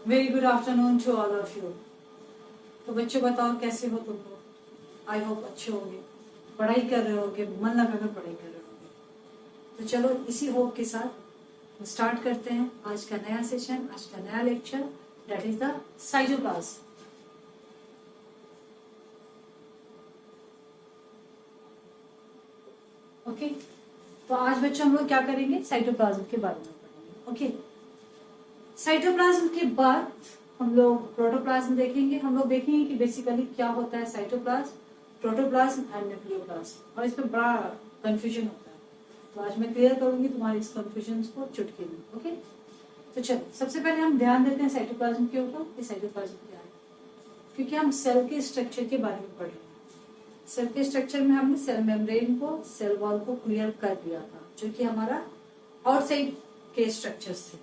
Very good afternoon to all of you. तो बच्चों बताओ कैसे हो तुम लोग? आई होप अच्छे होंगे, पढ़ाई कर रहे होगे, मन लगाकर पढ़ाई कर रहे होगे। तो चलो इसी होप के साथ स्टार्ट करते हैं आज का नया सेशन, आज का नया lecture, that is the cytoplasm. Okay, तो आज बच्चों हम लोग क्या करेंगे? साइटोप्लाज्म के बारे में पढ़ेंगे। ओके, साइटोप्लाज्म के बाद हम लोग प्रोटोप्लाज्म देखेंगे। हम लोग देखेंगे कि बेसिकली क्या होता है साइटोप्लाज्म, प्रोटोप्लाज्म एंड न्यूक्लियोप्लाज्म, और इस पे बड़ा कंफ्यूजन होता है। तो आज मैं क्लियर करूंगी तुम्हारे इस कंफ्यूजन को चुटकी में। ओके, तो चलो सबसे पहले हम ध्यान देते हैं साइटोप्लाज्म के ऊपर कि साइटोप्लाज्म क्या है, क्योंकि हम सेल के स्ट्रक्चर के बारे में पढ़ रहे हैं। सेल के स्ट्रक्चर में हमने सेल मेम्ब्रेन को, सेल वॉल को क्लियर कर दिया था, जो कि हमारा आउटसाइड के स्ट्रक्चर्स थे।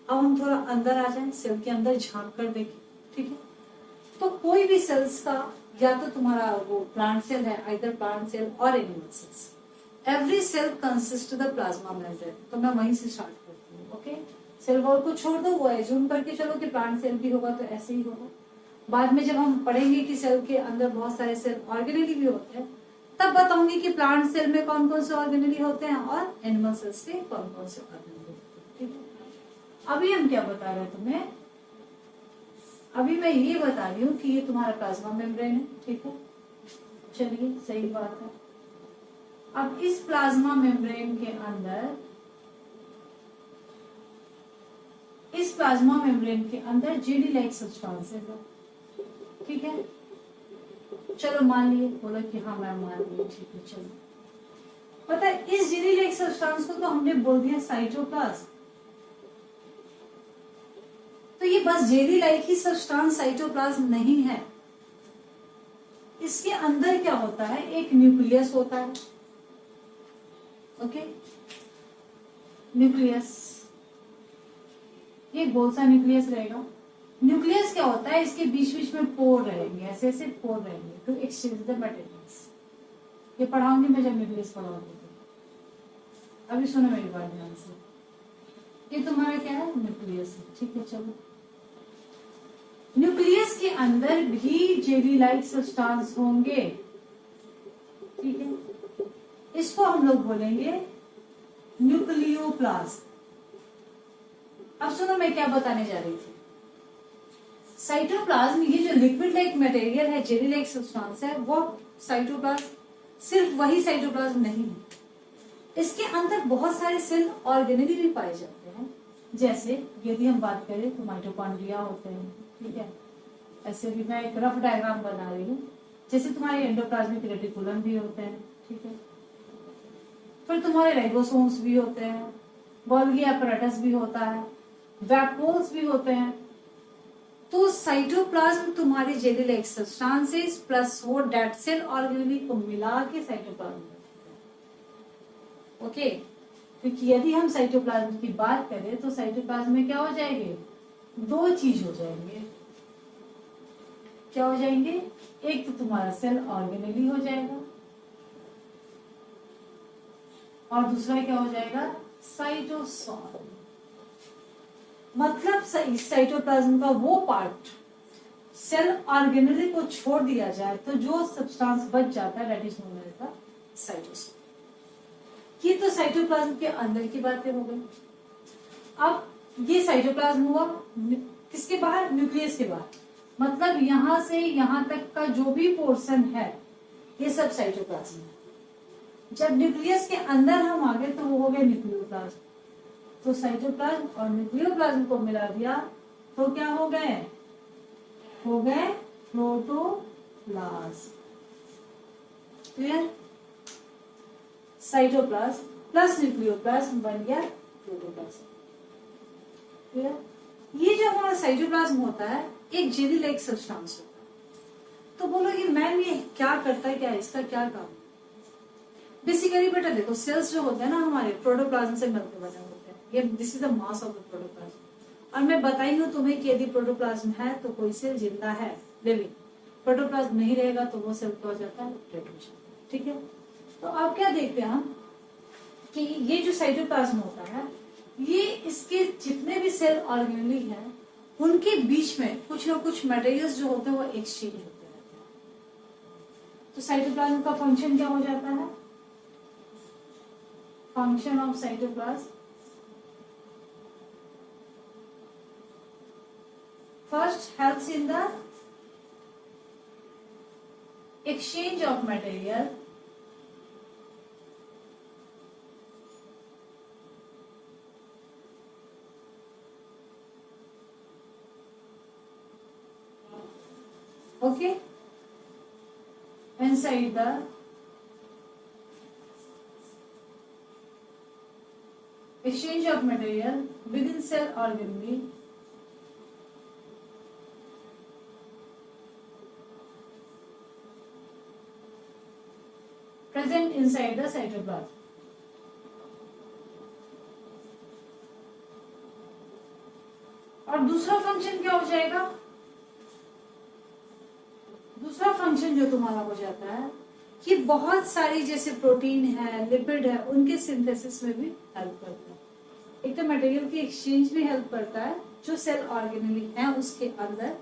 अब हम थोड़ा अंदर आ जाएं, सेल के अंदर झांक कर देखें। ठीक है, तो कोई भी सेल्स का, या तो तुम्हारा वो प्लांट सेल है, आइदर प्लांट सेल और animal cells, every cell consist the plasma membrane. तो मैं वहीं से स्टार्ट करती हूँ। ओके, सेल वॉल को छोड़ दो, वो एज्यूम करके चलो कि प्लांट सेल भी होगा तो ऐसे ही होगा। बाद में जब हम पढ़ेंगे कि सेल के अंदर बहुत सारे सेल ऑर्गेनेली भी होते हैं, तब बताऊंगी कि प्लांट सेल में कौन कौन से ऑर्गेनेली होते हैं और एनिमल सेल्स में कौन कौन से ऑर्गेनेली होते हैं। ठीक है, अभी हम क्या बता रहे हैं तुम्हें? अभी मैं ये बता रही हूँ कि ये तुम्हारा प्लाज्मा मेम्ब्रेन है। ठीक है, चलिए सही बात है। अब इस प्लाज्मा मेम्ब्रेन के अंदर, इस प्लाज्मा मेम्ब्रेन के अंदर जेली लाइक सब्सटेंस है। ठीक है, चलो मान लिए, बोलो कि हाँ मैं मान ली। ठीक है, चलो पता है इस जेली लाइक सब्सटेंस को तो हमने बोल दिया साइटोप्लाज्म। तो ये बस jelly like he substance cytoplasm नहीं है। इसके अंदर क्या होता है? एक न्यूक्लियस होता है। ओके, न्यूक्लियस, ये गोल सा न्यूक्लियस रहेगा। न्यूक्लियस क्या होता है? इसके बीच बीच में पोर रहेंगे, ऐसे ऐसे पोर रहेंगे टू एक्सचेंज द मटेरियल्स। ये पढ़ाऊंगी मैं जब न्यूक्लियस पढ़ाऊंगी। अभी सुनो मेरी बात ध्यान से। ये तुम्हारा क्या है? न्यूक्लियस है। ठीक है, चलो न्यूक्लियस के अंदर भी जेली लाइक सब्सटेंस होंगे। ठीक है, इसको हम लोग बोलेंगे न्यूक्लियोप्लाज्म। अब सुनो मैं क्या बताने जा रही थी। साइटोप्लाज्म, ये जो लिक्विड लाइक मटेरियल है, जेली लाइक सब्सटेंस है, वो साइटोप्लाज्म सिर्फ वही साइटोप्लाज्म नहीं है। इसके अंदर बहुत सारे सेल ऑर्गेनेली भी पाए जाते हैं। जैसे यदि हम बात करें तो माइटोकॉन्ड्रिया होते हैं। ठीक है, ऐसे भी मैं एक रफ डायग्राम बना रही हूँ। जैसे तुम्हारे एंडोप्लाज्मिक रेटिकुलम भी होते हैं। ठीक है, फिर तुम्हारे राइबोसोम्स भी होते हैं, गोल्गी एपैरेटस भी होता है, वैक्यूल्स भी होते हैं। तो साइटोप्लाज्म तुम्हारी जेली लाइक सब्सटेंसेस प्लस वो डेड सेल ऑर्गेनेली को मिला के साइटोप्लाज्म। ओके, क्योंकि यदि हम साइटोप्लाज्म की बात करें तो साइटोप्लाज्म में क्या हो जाएंगे? दो चीज हो जाएंगे। क्या हो जाएंगे? एक तो तुम्हारा सेल ऑर्गेनेली हो जाएगा और दूसरा क्या हो जाएगा? साइटोसोल। मतलब साइटोप्लाज्म का वो पार्ट सेल ऑर्गेनेली को छोड़ दिया जाए तो जो सब्सटेंस बच जाता है that is known as the cytosol. ये तो साइटोप्लाज्म के अंदर की बातें हो गई। अब ये साइटोप्लाज्म हुआ किसके बाहर? न्यूक्लियस के बाहर। मतलब यहां से यहां तक का जो भी पोर्शन है ये सब साइटोप्लाज्म है। जब न्यूक्लियस के अंदर हम आ गए तो वो हो गया न्यूक्लियोप्लाज्म। तो साइटोप्लाज्म और न्यूक्लियोप्लाज्म को मिला दिया तो क्या हो गए? हो गए protoplasm. Clear? Cytoplasm plus nucleoplasm बन गया प्रोटोप्लाज्म। क्लियर? ये जो हमारा साइटोप्लाज्म होता है एक जेली लाइक सब्सटेंस होता है। तो बोलोगे मैम ये क्या करता है, क्या इसका क्या काम है? बेसिकली बेटा देखो, सेल्स जो होते हैं ना हमारे प्रोटोप्लाज्म से मिलकर बने होते हैं। ये this is the mass of the protoplasm. और मैं बताई हूँ तुम्हें कि यदि प्रोटोप्लाज्म है तो कोई सेल जिंदा है, लिविंग। प्रोटोप्लाज्म नहीं रहेगा तो वो सेल क्या हो जाता है, डेड हो जाता है। ठीक है, तो अब क्या देखते हैं हम कि ये जो साइटोप्लाज्म होता है, ये इसके जितने भी सेल ऑर्गेनेली हैं उनके बीच में कुछ ना कुछ मटेरियल्स जो होते हैं वो एक्सचेंज होते रहते हैं। तो साइटोप्लाज्म का फंक्शन क्या हो जाता है? Function of cytoplasm, first helps in the exchange of material okay inside the exchange of material within cell organelle present inside the cytoplasm. और दूसरा फंक्शन क्या हो जाएगा? दूसरा फंक्शन जो तुम्हारा हो जाता है कि बहुत सारी जैसे प्रोटीन है, लिपिड है, उनके सिंथेसिस में भी हेल्प करता है। एक तो मटेरियल की एक्सचेंज में हेल्प करता है, जो सेल ऑर्गेनेली है उसके अंदर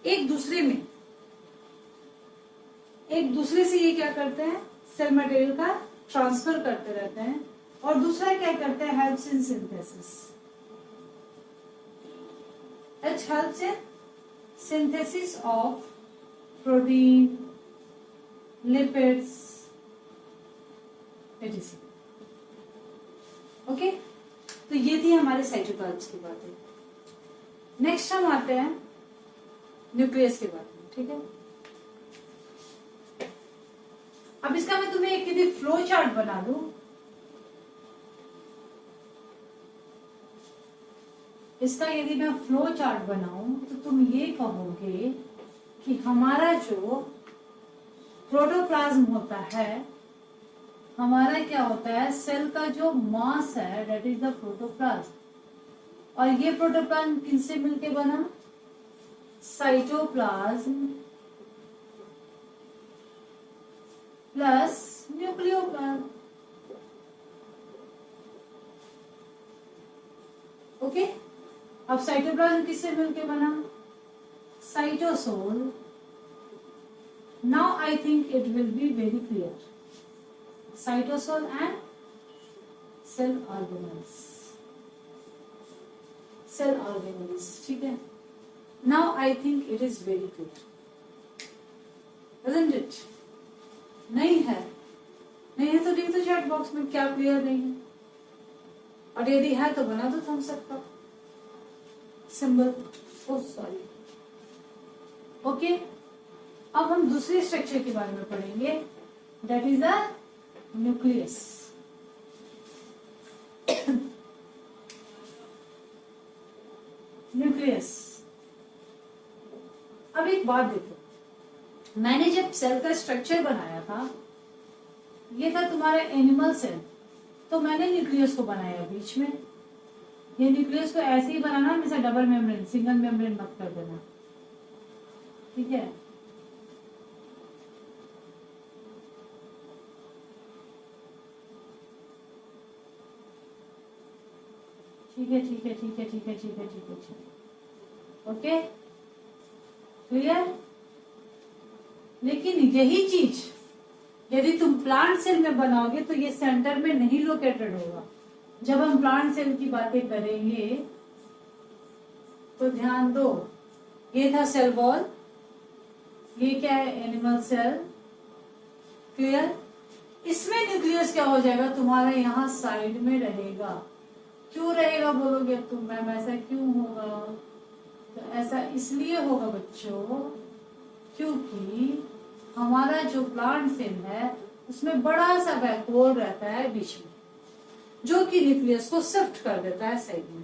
एक दूसरे से ये क्या करते हैं, सेल मटेरियल का ट्रांसफर करते रहते हैं। और दूसरा क्या करते हैं, helps in synthesis. It helps in synthesis of protein, lipids, etc. Okay, तो ये थी हमारे साइटोप्लाज्म की बातें। नेक्स्ट हम आते हैं न्यूक्लियस के बारे में। ठीक है, अब इसका मैं तुम्हें एक यदि फ्लो चार्ट बना दूं, इसका यदि मैं फ्लो चार्ट बनाऊं तो तुम ये कहोगे कि हमारा जो प्रोटोप्लाज्म होता है, हमारा क्या होता है, सेल का जो मास है दैट इज द प्रोटोप्लाज्म। और ये प्रोटोप्लाज्म किससे मिलके बना? Cytoplasm plus nucleoplasm. ओके, अब साइटोप्लाज्म किससे मिलके बना? Cytosol. Now I think it will be very clear. Cytosol and cell organelles, cell organelles. ठीक है, now I think it is very clear, isn't it? नहीं है, नहीं है तो लिख दो चैट बॉक्स में क्या क्लियर नहीं है, और यदि है तो बना दो थम्स अप का सिंबल। ओ सॉरी। ओके, अब हम दूसरे स्ट्रक्चर के बारे में पढ़ेंगे, that is the nucleus. Nucleus. अब एक बात देखो, मैंने जब सेल का स्ट्रक्चर बनाया था, ये था तुम्हारा एनिमल सेल, तो मैंने न्यूक्लियस को बनाया बीच में। ये न्यूक्लियस को ऐसे ही बनाना, जैसे डबल मेम्ब्रेन, सिंगल मेम्ब्रेन मत कर देना। ठीक है, ठीक है, ठीक है, ठीक है, ठीक है, ठीक है, ठीक है, ठीक है। Okay, clear? लेकिन यही चीज यदि तुम प्लांट सेल में बनाओगे तो ये सेंटर में नहीं लोकेटेड होगा। जब हम प्लांट सेल की बातें करेंगे तो ध्यान दो, ये था सेल वॉल, ये क्या है, एनिमल सेल। क्लियर? इसमें न्यूक्लियस क्या हो जाएगा तुम्हारा, यहाँ साइड में रहेगा। क्यों रहेगा बोलोगे तुम, मैम ऐसा क्यों होगा? तो ऐसा इसलिए होगा बच्चों, क्योंकि हमारा जो प्लांट सेल है उसमें बड़ा सा वैक्यूल रहता है बीच में, जो कि न्यूक्लियस को शिफ्ट कर देता है साइड में।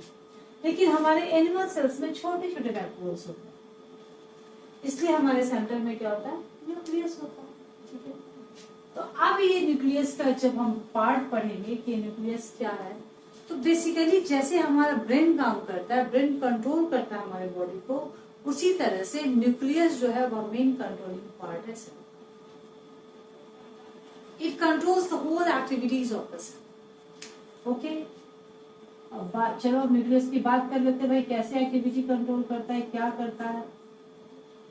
लेकिन हमारे एनिमल सेल्स में छोटे छोटे वैक्यूल्स होते हैं, इसलिए हमारे सेंटर में क्या होता है, न्यूक्लियस होता है। ठीक है, तो अब ये न्यूक्लियस का जब हम पार्ट पढ़ेंगे कि न्यूक्लियस क्या है, तो बेसिकली जैसे हमारा ब्रेन काम करता है, ब्रेन कंट्रोल करता है हमारे बॉडी को, उसी तरह से न्यूक्लियस जो है वह मेन कंट्रोलिंग पार्ट है cell. It controls the whole activities of the cell. Okay, अब चलो न्यूक्लियस की बात कर लेते हैं, भाई कैसे एक्टिविटी कंट्रोल करता है, क्या करता है।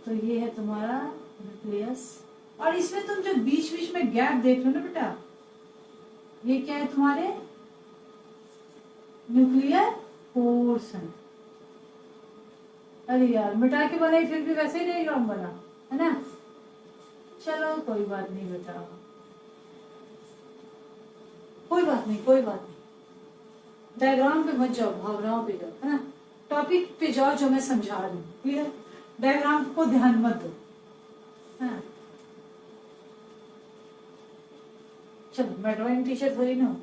तो ये है तुम्हारा न्यूक्लियस, और इसमें तुम जो बीच बीच में गैप देख रहे हो ना बेटा, ये क्या है तुम्हारे न्यूक्लियर पोर्शन। अरे यार मिटा के बनाई फिर भी वैसे ही डायग्राम बना है ना। चलो कोई बात नहीं बेटा, कोई बात नहीं, कोई बात नहीं। डायग्राम पे मत जाओ, भावनाओं पे जाओ, है ना। टॉपिक पे जाओ जो मैं समझा रही हूँ, क्लियर। डायग्राम को ध्यान मत दो, है। चलो मैं ड्राइंग टीचर थोड़ी ना हूँ,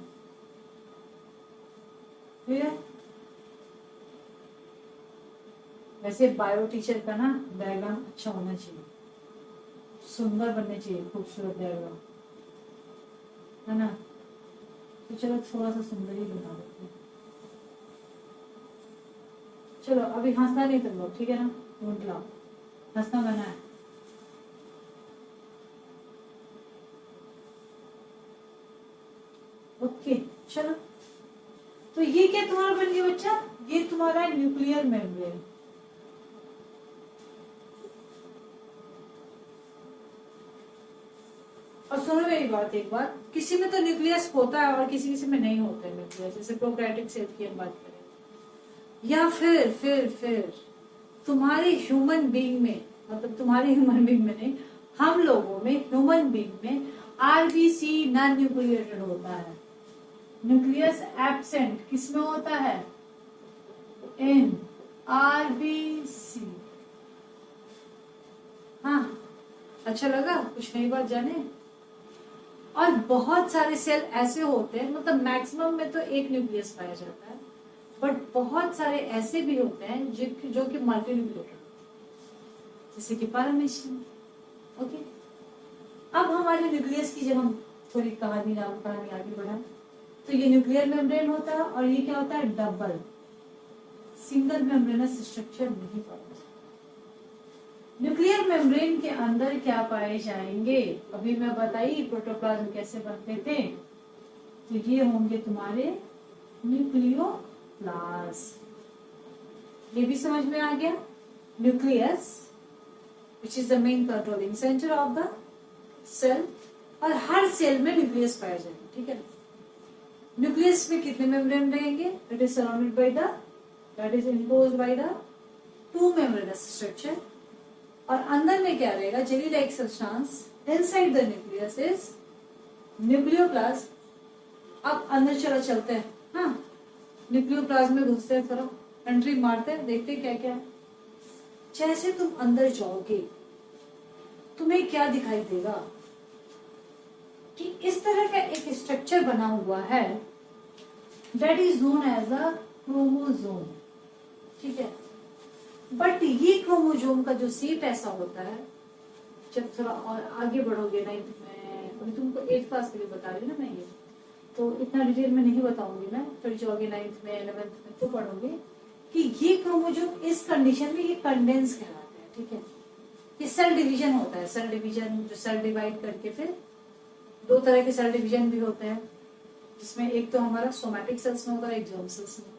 क्लियर। वैसे बायो टीचर का ना डायग्राम अच्छा होना चाहिए, सुंदर बनने चाहिए, खूबसूरत डायग्राम, है ना। तो चलो थोड़ा सा सुंदर ही बना देते हैं। चलो अभी हंसना नहीं तुम लोग, ठीक है ना, ढूंढ लाओ, हंसना मना है। ओके चलो, तो ये क्या तुम्हारा बन गया बच्चा, ये तुम्हारा न्यूक्लियर मेम्ब्रेन। और सुनो मेरी बात, एक बात, किसी में तो न्यूक्लियस होता है और किसी किसी में नहीं होता है न्यूक्लियस, जैसे प्रोकैरियोटिक सेल की हम बात करें, या फिर तुम्हारे ह्यूमन बीइंग में, मतलब तुम्हारे ह्यूमन बीइंग में नहीं, हम लोगों में ह्यूमन बीइंग में आरबीसी नॉन न्यूक्लिएटेड होता है। न्यूक्लियस एब्सेंट किसमें होता है, इन आरबीसी। हाँ, अच्छा लगा, कुछ नई बात जाने। और बहुत सारे सेल ऐसे होते हैं, मतलब मैक्सिमम में तो एक न्यूक्लियस पाया जाता है, बट बहुत सारे ऐसे भी होते हैं जो कि मल्टी न्यूक्लिएटेड, जैसे कि पैरामीशियम। ओके, अब हमारे न्यूक्लियस की जब हम थोड़ी कहानी आगे बढ़ाएं, तो ये न्यूक्लियर मेम्ब्रेन होता है, और ये क्या होता है, डबल सिंगल मेम्ब्रेनस स्ट्रक्चर नहीं पाया जाता। न्यूक्लियर मेम्ब्रेन के अंदर क्या पाए जाएंगे, अभी मैं बताई प्रोटोप्लाज्म कैसे बनते थे, तो ये होंगे तुम्हारे न्यूक्लियोप्लास्ट। ये भी समझ में आ गया, nucleus which is the main controlling centre of the cell, और हर सेल में न्यूक्लियस पाया जाएगा, ठीक है। न्यूक्लियस में कितने मेम्ब्रेन रहेंगे, it is surrounded by the, that is enclosed by the two membranous structure, और अंदर में क्या रहेगा, jelly like substance inside the nucleus is nucleoplasm. अब अंदर चलते हैं, हाँ, न्यूक्लियोप्लाज्म में घुसते हैं, थोड़ा एंट्री मारते हैं, देखते हैं क्या क्या है। जैसे तुम अंदर जाओगे तुम्हें क्या दिखाई देगा कि इस तरह का एक स्ट्रक्चर बना हुआ है, that is known as a chromosome, ठीक है। बट ये क्रोमोसोम का जो शेप ऐसा होता है, जब थोड़ा और आगे बढ़ोगे 9th में, अभी तुमको 8th क्लास के लिए बता रही हूँ ना मैं, ये तो इतना डिटेल में नहीं बताऊंगी मैं, थोड़ी जाओगे 9th में 11th में तो पढ़ोगे कि ये क्रोमोसोम इस कंडीशन में ये कंडेंस कहलाते हैं, ठीक है। ये सेल डिवीजन होता है, सेल डिवीजन जो सेल डिवाइड करके फिर दो तरह के सेल डिवीजन भी होते हैं, जिसमें एक तो हमारा सोमैटिक सेल्स में होता है, एक जर्म सेल्स में।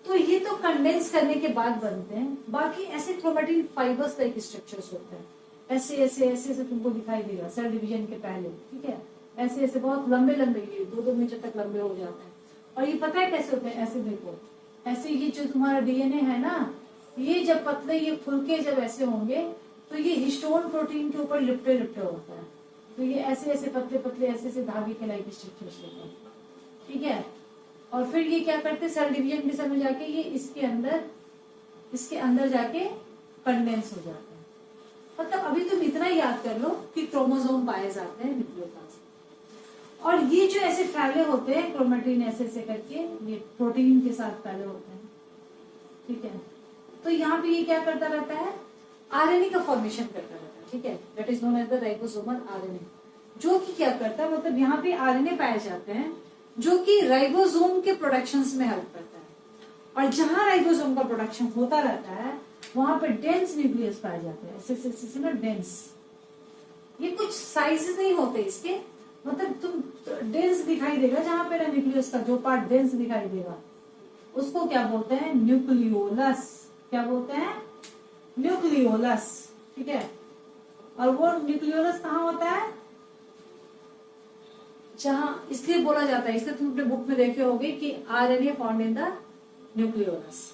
तो ये तो कंडेंस करने के बाद बनते हैं, बाकी ऐसे क्रोमैटिन फाइबर्स टाइप स्ट्रक्चर्स होते हैं, ऐसे ऐसे ऐसे ऐसे तुमको दिखाई देगा सेल डिवीजन के पहले, ठीक है। ऐसे ऐसे बहुत लंबे लंबे, ये 2-2 मीटर तक लंबे हो जाते हैं। और ये पता है कैसे होते हैं, ऐसे देखो, ऐसे ये जो तुम्हारा डीएनए है ना, ये जब पतले, ये खुल के जब ऐसे होंगे तो ये हिस्टोन प्रोटीन के ऊपर लिपटे लिपटे होता है, तो ये ऐसे ऐसे पतले पतले ऐसे ऐसे धागे के लाइक स्ट्रक्चर्स होते हैं, ठीक है। और फिर ये क्या करते हैं, सेल डिवीजन के समय जाके ये इसके अंदर जाके कंडेंस हो जाते हैं। मतलब अभी तुम इतना याद कर लो कि क्रोमोसोम पाए जाते हैं न्यूक्लियोप्लाज्म, और ये जो ऐसे फैले होते हैं क्रोमैटिन ऐसे ऐसे करके, ये प्रोटीन के साथ फैले होते हैं, ठीक है। तो यहाँ पे ये क्या करता रहता है, आरएनए का फॉर्मेशन करता रहता है, ठीक है, that is known as the ribosomal RNA, जो कि क्या करता है, मतलब यहाँ पे आरएनए पाए जाते हैं जो कि राइबोसोम के प्रोडक्शन में हेल्प करता है, और जहां राइबोसोम का प्रोडक्शन होता रहता है वहां पे डेंस न्यूक्लियस पाए जाते हैं, ऐसे ना डेंस, ये कुछ साइजेस नहीं होते इसके, मतलब तुम डेंस दिखाई देगा जहां पे न्यूक्लियस का जो पार्ट डेंस दिखाई देगा उसको क्या बोलते हैं, न्यूक्लियोलस, क्या बोलते हैं, न्यूक्लियोलस, ठीक है। और वो न्यूक्लियोलस कहाँ होता है, जहां, इसलिए बोला जाता है, इसलिए तुम अपने बुक में देखे होगे कि RNA found in the nucleolus,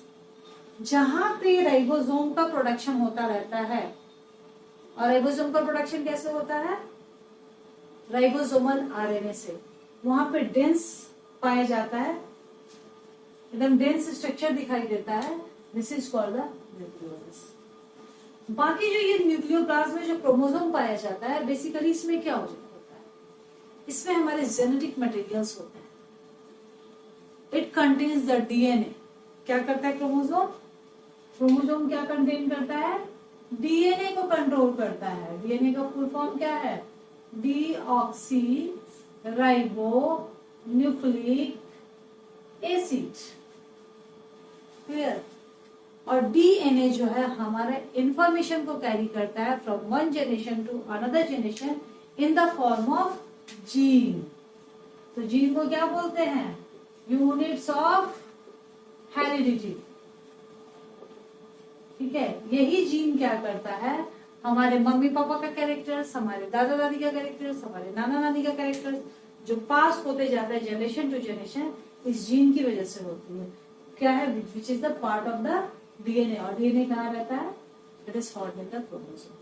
जहां पे राइबोसोम का प्रोडक्शन होता रहता है। और राइबोसोम का प्रोडक्शन कैसे होता है, राइबोसोमल आरएनए से, वहां पे डेंस पाया जाता है, एकदम डेंस स्ट्रक्चर दिखाई देता है, this is called the nucleolus. बाकी जो ये न्यूक्लियोप्लाज्म में जो क्रोमोसोम पाया जाता है, बेसिकली इसमें क्या होता है, इसमें हमारे जेनेटिक मटेरियल्स होते हैं, इट कंटेन्स द डीएनए, क्या करता है क्रोमोसोम, क्रोमोसोम क्या कंटेन करता है, डीएनए को कंट्रोल करता है, डीएनए का फुल फॉर्म क्या है, deoxyribonucleic acid, clear. और डीएनए जो है हमारे इंफॉर्मेशन को कैरी करता है from one generation to another generation in the form of gene. तो जीन को क्या बोलते हैं, यूनिट्स ऑफ हेरिडिटी, ठीक है। यही जीन क्या करता है, हमारे मम्मी पापा का कैरेक्टर्स, हमारे दादा दादी का कैरेक्टर्स, हमारे नाना नानी का कैरेक्टर्स जो पास होते जाता है जनरेशन टू जनरेशन, इस जीन की वजह से होती है, क्या है, विच is the part of the DNA. और डीएनए कहाँ रहता है, it is found in the chromosome.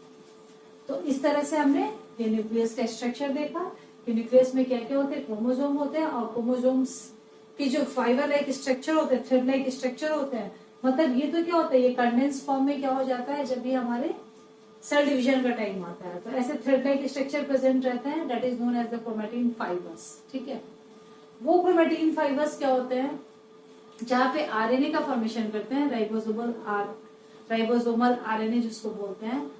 तो इस तरह से हमने ये न्यूक्लियस का स्ट्रक्चर देखा कि न्यूक्लियस में क्या क्या होते हैं, क्रोमोसोम होते हैं, और क्रोमोसोम्स की जो फाइबर लाइक स्ट्रक्चर होते हैं, थ्रेड लाइक स्ट्रक्चर होते हैं, मतलब ये तो क्या होता है, ये कंडेंस फॉर्म में क्या हो जाता है जब भी हमारे सेल डिवीजन का टाइम आता है, तो ऐसे थ्रेड लाइक स्ट्रक्चर प्रेजेंट रहते हैं, that is known as the chromatin fibres, ठीक है। वो क्रोमैटिन फाइबर्स क्या होते हैं, जहाँ पे आरएनए का फॉर्मेशन करते हैं, राइबोसोमल आरएनए जिसको बोलते हैं,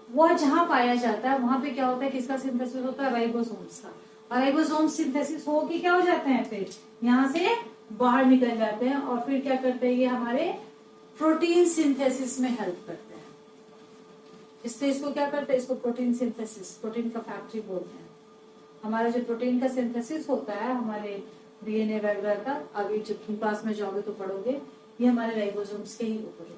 वो जहां पाया जाता है वहां पे क्या होता है, किसका सिंथेसिस होता है, राइबोसोम्स का। और राइबोसोम सिंथेसिस हो के क्या हो जाते हैं, फिर यहाँ से बाहर निकल जाते हैं, और फिर क्या करते हैं, ये हमारे प्रोटीन सिंथेसिस में हेल्प करते हैं, इसलिए इसको क्या करते हैं, इसको प्रोटीन सिंथेसिस, प्रोटीन का फैक्ट्री बोलते हैं। हमारा जो प्रोटीन का सिंथेसिस होता है हमारे डीएनए वगैरह का, आगे जब तुम क्लास में जाओगे तो पढ़ोगे, ये हमारे राइबोसोम्स के ही ऊपर होता है।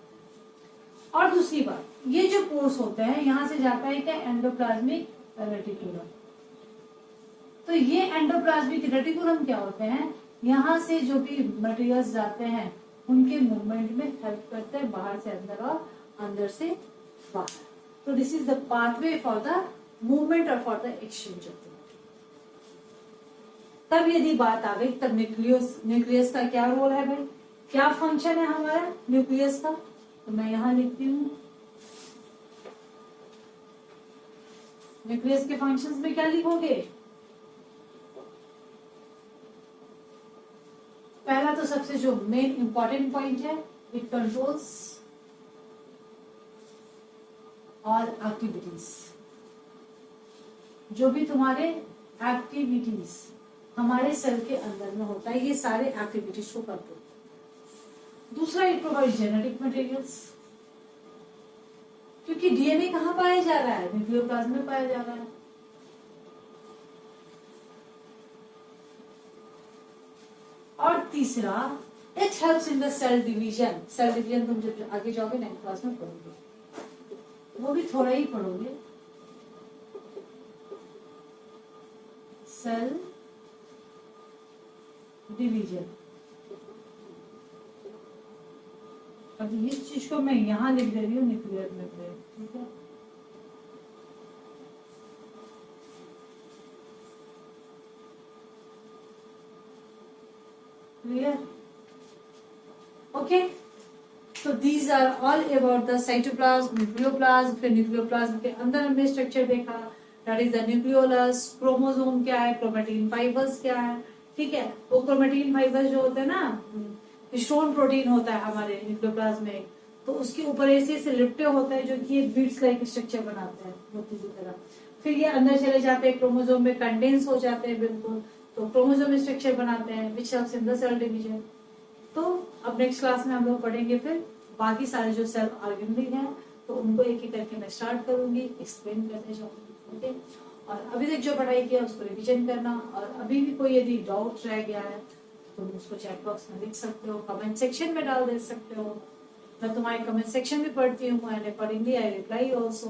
और दूसरी बात, ये जो पोर्स होते हैं यहाँ से जाता है क्या, एंडोप्लाज्मिक रेटिकुलम। तो ये एंडोप्लाज्मिक रेटिकुलम क्या होते हैं, यहाँ से जो भी मटेरियल्स जाते हैं उनके मूवमेंट में हेल्प करते हैं, बाहर से अंदर और अंदर से बाहर। तो this is the pathway for the movement और for the exchange of the. तब यदि बात आ गई, तब न्यूक्लियस का क्या रोल है भाई, क्या फंक्शन है हमारा न्यूक्लियस का, तो मैं यहां लिखती हूँ, न्यूक्लियस के फंक्शंस में क्या लिखोगे, पहला तो सबसे जो मेन इंपॉर्टेंट पॉइंट है, इट कंट्रोल्स ऑल एक्टिविटीज, जो भी तुम्हारे एक्टिविटीज हमारे सेल के अंदर में होता है, ये सारे एक्टिविटीज को कंट्रोल। दूसरा, इट प्रोवाइड जेनेटिक मटेरियल्स, क्योंकि डीएनए कहाँ पाया जा रहा है, न्यूक्लियोप्लाज्म में पाया जा रहा है। और तीसरा, it helps in the cell division. Cell division तुम जब आगे जाओगे 9th क्लास में पढ़ोगे, वो भी थोड़ा ही पढ़ोगे, सेल डिवीजन। अब इस चीज को मैं यहां लिख दे रही हूँ न्यूक्लियर में, ठीक है। Clear, okay. तो these are all about the cytoplasm, nucleoplasm. फिर न्यूक्लियोप्लाज्म के अंदर हमने स्ट्रक्चर देखा, that is the nucleolus. Chromosome क्या है, क्रोमैटिन फाइबर्स क्या है, ठीक है। वो क्रोमैटिन फाइबर्स जो होते हैं ना, हिस्टोन प्रोटीन होता है हमारे न्यूक्लियोप्लाज्म में, तो उसके ऊपर ऐसे ऐसे लिपटे होते हैं जो कि एक बीड्स लाइक स्ट्रक्चर बनाते हैं मोती की तरह। फिर ये अंदर चले जाते हैं, क्रोमोसोम में कंडेंस हो जाते हैं बिल्कुल, तो क्रोमोसोम स्ट्रक्चर बनाते हैं which helps in the cell division. तो अब नेक्स्ट क्लास में हम लोग पढ़ेंगे फिर बाकी सारे जो सेल ऑर्गेनली हैं, तो उनको एक एक करके मैं स्टार्ट करूंगी, एक्सप्लेन करने जाऊंगी। ओके, और अभी तक जो पढ़ाई किया उसको रिविजन करना, और अभी भी कोई यदि डाउट रह गया है तो तुम उसको चैट बॉक्स में लिख सकते हो, कमेंट सेक्शन में डाल दे सकते हो। मैं तुम्हारे कमेंट सेक्शन भी पढ़ती हूँ, and accordingly I reply also,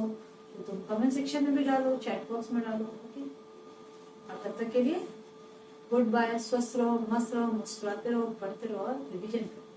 तो तुम कमेंट सेक्शन में भी डालो, चैट बॉक्स में डालो। ओके, और तब तक के लिए गुड बाय, स्वस्थ रहो, मस्त रहो, मुस्कुराते रहो, पढ़ते रहो और रिविजन करो।